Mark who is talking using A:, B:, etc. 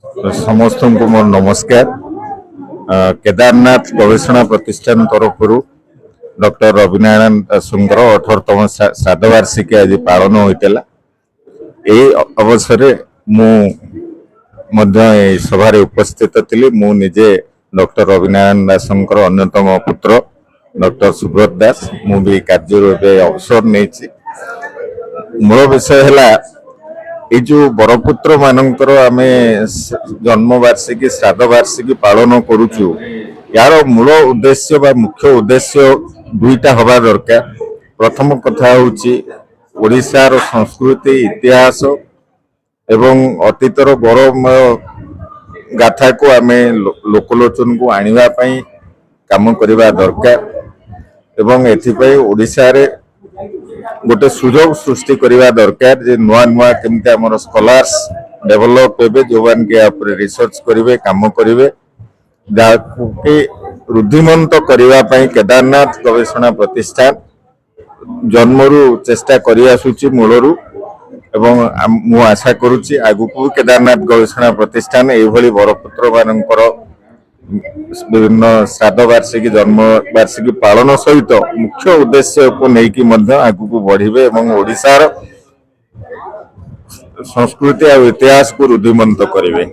A: समस्त को मोर नमस्कार। केदारनाथ गवेषणा प्रतिष्ठान तरफ डॉक्टर रविनारायण दासंकर 18तम श्राद्ध वार्षिकी आज पालन होता। अवसर मु सभारे उपस्थित थी। मु निजे डॉक्टर रविनारायण दासंकर अन्यतम पुत्र डॉक्टर सुब्रत दास मु भी कार्य अवसर नहीं। मूल विषय है ये जो बरपुत्र मानकर आमे जन्म वार्षिकी श्राद्ध वार्षिकी पालन करुचु यार मूल उद्देश्य बा मुख्य उद्देश्य दुईटा हवा दरकार। प्रथम कथा होची ओडिशार संस्कृति इतिहास एवं अतीतर गौरवमय गाथा को आमे लोकलोचन को आनिबा पई काम करबा दरकार एवं एथिपई ओडिशा रे गोटे सुजोग सृष्टि करने दरकार जे नुआ नुआ केमती आमर स्कॉलर्स डेवलप हे जो मान के रिसर्च करेंगे काम करेंगे जहाँकि रुद्धिमंत करने केदारनाथ गवेषणा प्रतिष्ठान जन्मरू चेष्टा करी आसुची मूलरू एवं मु आशा करुच्ची आगुक केदारनाथ गवेषणा प्रतिष्ठान एभली बरपुत्र मानकर विभिन्न श्राद्ध वार्षिकी जन्म वार्षिकी पालन सहित मुख्य उद्देश्य को लेकिन आगू बढ़े और ओडिशार संस्कृति और इतिहास को रुद्धिमंत करेंगे।